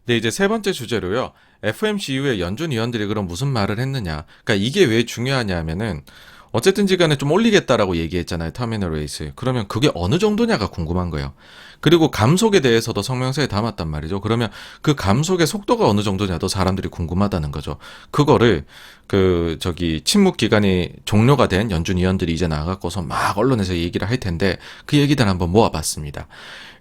네, 이제 세 번째 주제로요. FOMC 이후에 연준 위원들이 그럼 무슨 말을 했느냐. 그러니까 이게 왜 중요하냐면은 어쨌든지 간에 좀 올리겠다라고 얘기했잖아요. 터미널 레이스. 그러면 그게 어느 정도냐가 궁금한 거예요. 그리고 감속에 대해서도 성명서에 담았단 말이죠. 그러면 그 감속의 속도가 어느 정도냐도 사람들이 궁금하다는 거죠. 그거를 침묵 기간이 종료가 된 연준 위원들이 이제 나가고서 막 언론에서 얘기를 할 텐데 그 얘기들 한번 모아봤습니다.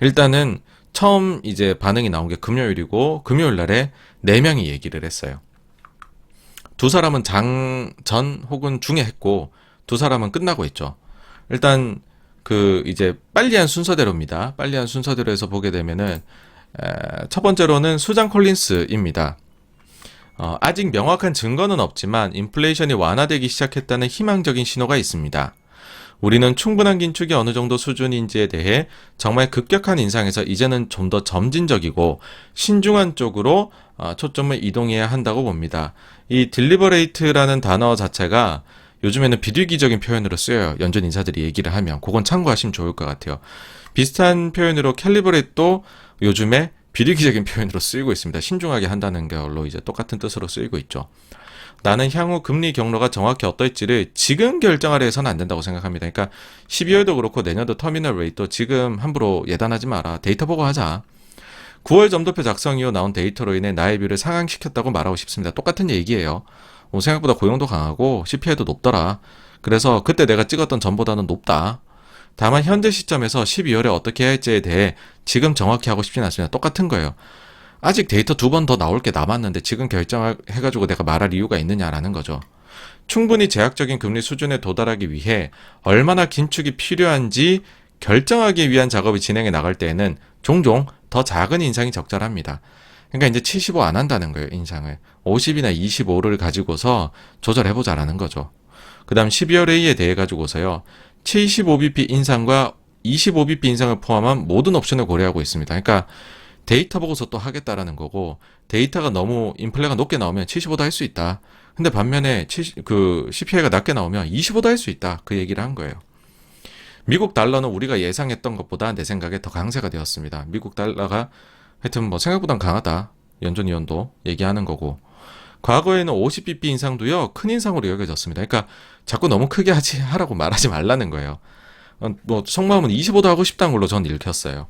일단은 처음 이제 반응이 나온 게 금요일이고 금요일 날에 네 명이 얘기를 했어요. 두 사람은 전 혹은 중에 했고 두 사람은 끝나고 있죠. 일단 이제 빨리한 순서대로입니다. 빨리한 순서대로 해서 보게 되면은 첫 번째로는 수잔 콜린스입니다. 아직 명확한 증거는 없지만 인플레이션이 완화되기 시작했다는 희망적인 신호가 있습니다. 우리는 충분한 긴축이 어느 정도 수준인지에 대해 정말 급격한 인상에서 이제는 좀 더 점진적이고 신중한 쪽으로 초점을 이동해야 한다고 봅니다. 이 딜리버레이트라는 단어 자체가 요즘에는 비둘기적인 표현으로 쓰여요. 연준 인사들이 얘기를 하면. 그건 참고하시면 좋을 것 같아요. 비슷한 표현으로 캘리브레이트도 요즘에 비둘기적인 표현으로 쓰이고 있습니다. 신중하게 한다는 걸로 이제 똑같은 뜻으로 쓰이고 있죠. 나는 향후 금리 경로가 정확히 어떨지를 지금 결정하려 해서는 안 된다고 생각합니다. 그러니까 12월도 그렇고 내년도 터미널 레이트도 지금 함부로 예단하지 마라. 데이터 보고 하자. 9월 점도표 작성 이후 나온 데이터로 인해 나의 뷰를 상향시켰다고 말하고 싶습니다. 똑같은 얘기예요. 생각보다 고용도 강하고 CPI도 높더라. 그래서 그때 내가 찍었던 전보다는 높다. 다만 현재 시점에서 12월에 어떻게 해야 할지에 대해 지금 정확히 하고 싶진 않습니다. 똑같은 거예요. 아직 데이터 두 번 더 나올 게 남았는데 지금 결정해가지고 내가 말할 이유가 있느냐라는 거죠. 충분히 제약적인 금리 수준에 도달하기 위해 얼마나 긴축이 필요한지 결정하기 위한 작업이 진행해 나갈 때에는 종종 더 작은 인상이 적절합니다. 그러니까 이제 75 안 한다는 거예요, 인상을. 50이나 25를 가지고서 조절해보자라는 거죠. 그 다음 12월 A에 대해 가지고서요. 75bp 인상과 25bp 인상을 포함한 모든 옵션을 고려하고 있습니다. 그러니까 데이터 보고서 또 하겠다라는 거고 데이터가 너무 인플레가 높게 나오면 75도 할 수 있다. 근데 반면에 CPI가 낮게 나오면 25도 할 수 있다. 그 얘기를 한 거예요. 미국 달러는 우리가 예상했던 것보다 내 생각에 더 강세가 되었습니다. 미국 달러가 하여튼 뭐 생각보단 강하다. 연준 위원도 얘기하는 거고. 과거에는 50bp 인상도요. 큰 인상으로 여겨졌습니다. 그러니까 자꾸 너무 크게 하라고 말하지 말라는 거예요. 뭐 속마음은 25도 하고 싶다는 걸로 전 읽혔어요.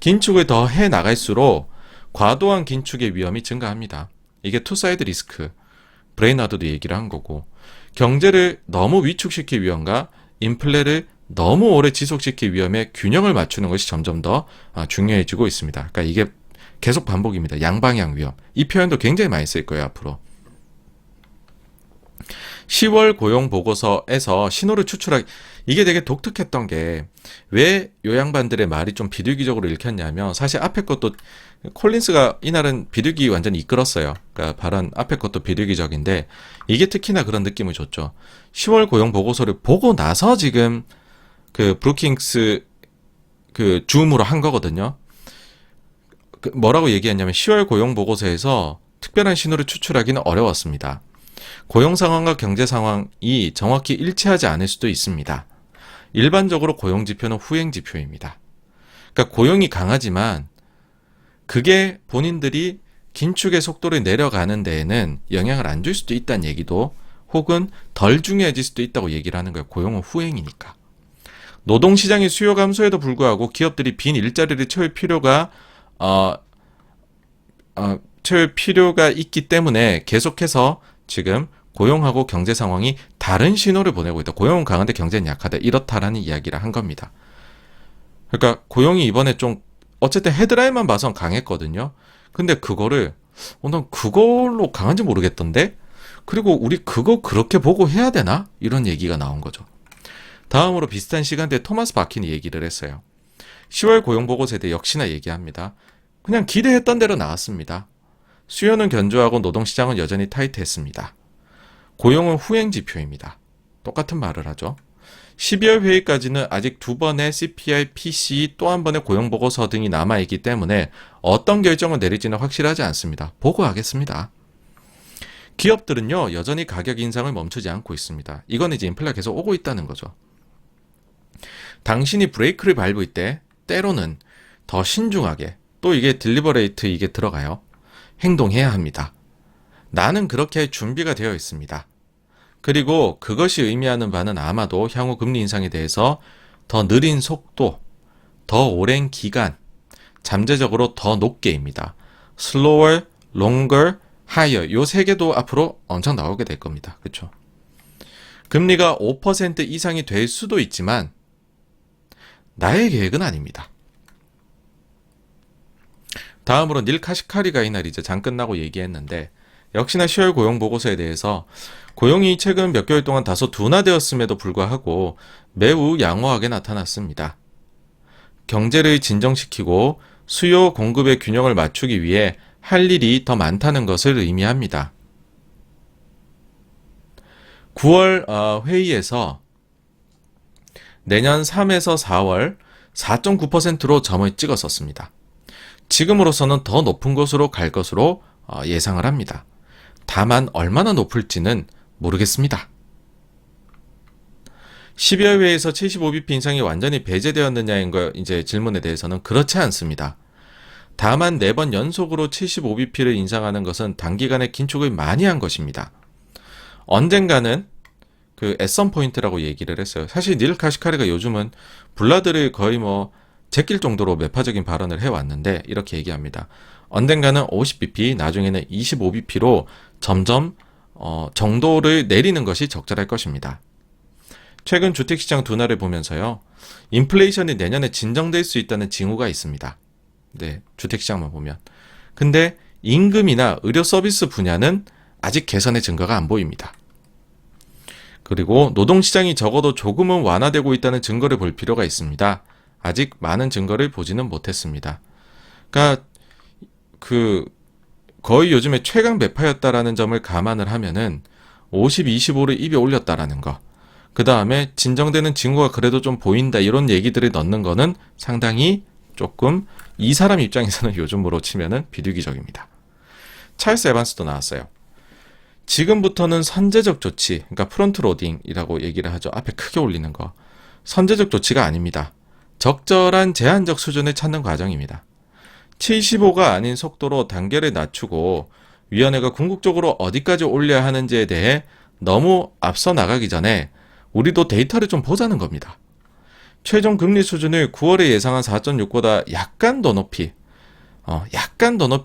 긴축을 더 해 나갈수록 과도한 긴축의 위험이 증가합니다. 이게 투사이드 리스크. 브레이나드도 얘기를 한 거고. 경제를 너무 위축시킬 위험과 인플레를 너무 오래 지속시킬 위험의 균형을 맞추는 것이 점점 더 중요해지고 있습니다. 그러니까 이게 계속 반복입니다. 양방향 위험. 이 표현도 굉장히 많이 쓸 거예요, 앞으로. 10월 고용 보고서에서 신호를 추출하기 이게 되게 독특했던 게 왜 요양반들의 말이 좀 비둘기적으로 읽혔냐면 사실 앞에 것도 콜린스가 이날은 비둘기 완전히 이끌었어요. 그러니까 발언 앞에 것도 비둘기적인데 이게 특히나 그런 느낌을 줬죠. 10월 고용 보고서를 보고 나서 지금 브루킹스 줌으로 한 거거든요. 뭐라고 얘기했냐면 10월 고용 보고서에서 특별한 신호를 추출하기는 어려웠습니다. 고용 상황과 경제 상황이 정확히 일치하지 않을 수도 있습니다. 일반적으로 고용 지표는 후행 지표입니다. 그러니까 고용이 강하지만 그게 본인들이 긴축의 속도를 내려가는 데에는 영향을 안 줄 수도 있다는 얘기도 혹은 덜 중요해질 수도 있다고 얘기를 하는 거예요. 고용은 후행이니까. 노동시장의 수요 감소에도 불구하고 기업들이 빈 일자리를 채울 필요가 있기 때문에 계속해서 지금 고용하고 경제 상황이 다른 신호를 보내고 있다. 고용은 강한데 경제는 약하다. 이렇다라는 이야기를 한 겁니다. 그러니까 고용이 이번에 좀 어쨌든 헤드라인만 봐선 강했거든요. 근데 난 그걸로 강한지 모르겠던데? 그리고 우리 그거 그렇게 보고 해야 되나? 이런 얘기가 나온 거죠. 다음으로 비슷한 시간대에 토마스 바킨이 얘기를 했어요. 10월 고용보고서에 대해 역시나 얘기합니다. 그냥 기대했던 대로 나왔습니다. 수요는 견조하고 노동시장은 여전히 타이트했습니다. 고용은 후행 지표입니다. 똑같은 말을 하죠. 12월 회의까지는 아직 두 번의 CPI, PCE 또 한 번의 고용보고서 등이 남아있기 때문에 어떤 결정을 내릴지는 확실하지 않습니다. 보고하겠습니다. 기업들은요, 여전히 가격 인상을 멈추지 않고 있습니다. 이건 이제 인플레가 계속 오고 있다는 거죠. 당신이 브레이크를 밟을 때 때로는 더 신중하게 또 이게 딜리버레이트 이게 들어가요. 행동해야 합니다. 나는 그렇게 준비가 되어 있습니다. 그리고 그것이 의미하는 바는 아마도 향후 금리 인상에 대해서 더 느린 속도, 더 오랜 기간, 잠재적으로 더 높게입니다. slower, longer, higher 요 세 개도 앞으로 엄청 나오게 될 겁니다. 그렇죠? 금리가 5% 이상이 될 수도 있지만 나의 계획은 아닙니다. 다음으로 닐 카시카리가 이날 이제 장 끝나고 얘기했는데 역시나 10월 고용 보고서에 대해서 고용이 최근 몇 개월 동안 다소 둔화되었음에도 불구하고 매우 양호하게 나타났습니다. 경제를 진정시키고 수요 공급의 균형을 맞추기 위해 할 일이 더 많다는 것을 의미합니다. 9월 회의에서 내년 3에서 4월 4.9%로 점을 찍었었습니다. 지금으로서는 더 높은 곳으로 갈 것으로 예상을 합니다. 다만 얼마나 높을지는 모르겠습니다. 12월 회의에서 75bp 인상이 완전히 배제되었느냐인 거 이제 질문에 대해서는 그렇지 않습니다. 다만 4번 연속으로 75bp를 인상하는 것은 단기간에 긴축을 많이 한 것입니다. 언젠가는 그 애썸 포인트라고 얘기를 했어요. 사실 닐 카시카리가 요즘은 블라드를 거의 제낄 정도로 매파적인 발언을 해왔는데 이렇게 얘기합니다. 언젠가는 50bp, 나중에는 25bp로 점점 정도를 내리는 것이 적절할 것입니다. 최근 주택시장 둔화를 보면서요. 인플레이션이 내년에 진정될 수 있다는 징후가 있습니다. 네, 주택시장만 보면. 근데 임금이나 의료 서비스 분야는 아직 개선의 증거가 안 보입니다. 그리고 노동시장이 적어도 조금은 완화되고 있다는 증거를 볼 필요가 있습니다. 아직 많은 증거를 보지는 못했습니다. 그러니까 거의 요즘에 최강 매파였다라는 점을 감안을 하면은 50, 25를 입에 올렸다라는 거. 그 다음에 진정되는 징후가 그래도 좀 보인다 이런 얘기들을 넣는 거는 상당히 조금 이 사람 입장에서는 요즘으로 치면은 비둘기적입니다. 찰스 에반스도 나왔어요. 지금부터는 선제적 조치, 그러니까 프론트 로딩이라고 얘기를 하죠. 앞에 크게 올리는 거. 선제적 조치가 아닙니다. 적절한 제한적 수준을 찾는 과정입니다. 75가 아닌 속도로 단계를 낮추고 위원회가 궁극적으로 어디까지 올려야 하는지에 대해 너무 앞서 나가기 전에 우리도 데이터를 좀 보자는 겁니다. 최종 금리 수준을 9월에 예상한 4.6보다 약간 더 높이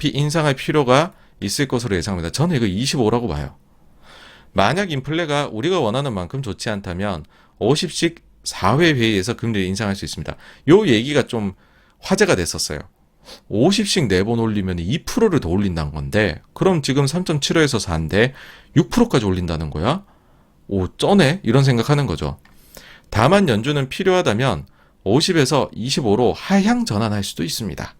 인상할 필요가 있을 것으로 예상합니다. 저는 이거 25라고 봐요. 만약 인플레가 우리가 원하는 만큼 좋지 않다면 50씩 4회 회의에서 금리를 인상할 수 있습니다. 요 얘기가 좀 화제가 됐었어요. 50씩 4번 올리면 2%를 더 올린다는 건데 그럼 지금 3.75에서 4인데 6%까지 올린다는 거야? 오, 쩌네? 이런 생각하는 거죠. 다만 연준은 필요하다면 50에서 25로 하향 전환할 수도 있습니다.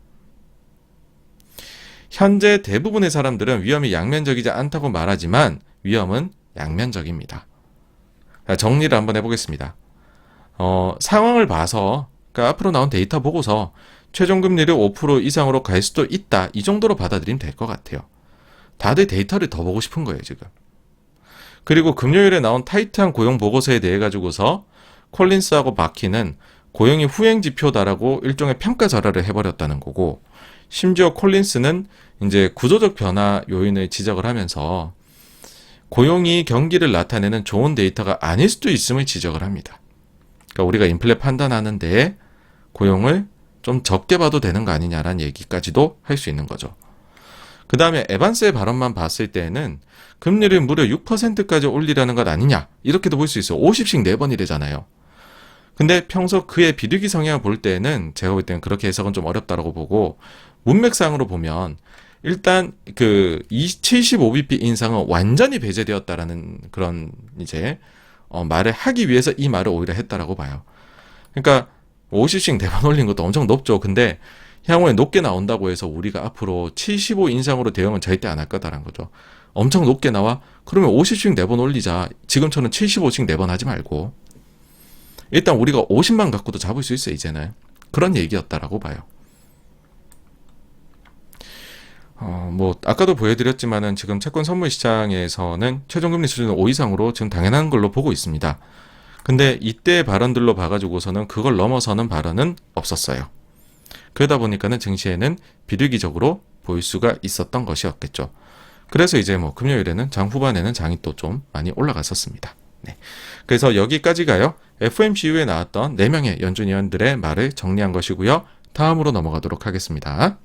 현재 대부분의 사람들은 위험이 양면적이지 않다고 말하지만 위험은 양면적입니다. 정리를 한번 해보겠습니다. 상황을 봐서 그러니까 앞으로 나온 데이터 보고서 최종 금리를 5% 이상으로 갈 수도 있다. 이 정도로 받아들이면 될 것 같아요. 다들 데이터를 더 보고 싶은 거예요, 지금. 그리고 금요일에 나온 타이트한 고용 보고서에 대해 가지고서 콜린스하고 바키는 고용이 후행 지표다라고 일종의 평가 절하를 해버렸다는 거고, 심지어 콜린스는 이제 구조적 변화 요인을 지적을 하면서 고용이 경기를 나타내는 좋은 데이터가 아닐 수도 있음을 지적을 합니다. 그러니까 우리가 인플레 판단하는데 고용을 좀 적게 봐도 되는 거 아니냐라는 얘기까지도 할 수 있는 거죠. 그 다음에 에반스의 발언만 봤을 때는 금리를 무려 6%까지 올리라는 것 아니냐 이렇게도 볼 수 있어요. 50씩 4번이래잖아요. 근데 평소 그의 비둘기 성향을 볼 때는 제가 볼 때는 그렇게 해석은 좀 어렵다라고 보고 문맥상으로 보면 일단 75bp 인상은 완전히 배제되었다라는 그런 이제 말을 하기 위해서 이 말을 오히려 했다라고 봐요. 그러니까 50씩 4번 올린 것도 엄청 높죠. 근데 향후에 높게 나온다고 해서 우리가 앞으로 75 인상으로 대응은 절대 안 할 거다라는 거죠. 엄청 높게 나와? 그러면 50씩 4번 올리자. 지금처럼 75씩 4번 하지 말고. 일단 우리가 50만 갖고도 잡을 수 있어 이제는. 그런 얘기였다라고 봐요. 아까도 보여드렸지만은 지금 채권 선물 시장에서는 최종금리 수준은 5 이상으로 지금 당연한 걸로 보고 있습니다. 근데 이때 발언들로 봐가지고서는 그걸 넘어서는 발언은 없었어요. 그러다 보니까는 증시에는 비둘기적으로 보일 수가 있었던 것이었겠죠. 그래서 이제 뭐 금요일에는 장 후반에는 장이 또 좀 많이 올라갔었습니다. 네. 그래서 여기까지가요. FOMC 이후에 나왔던 4명의 연준 위원들의 말을 정리한 것이고요. 다음으로 넘어가도록 하겠습니다.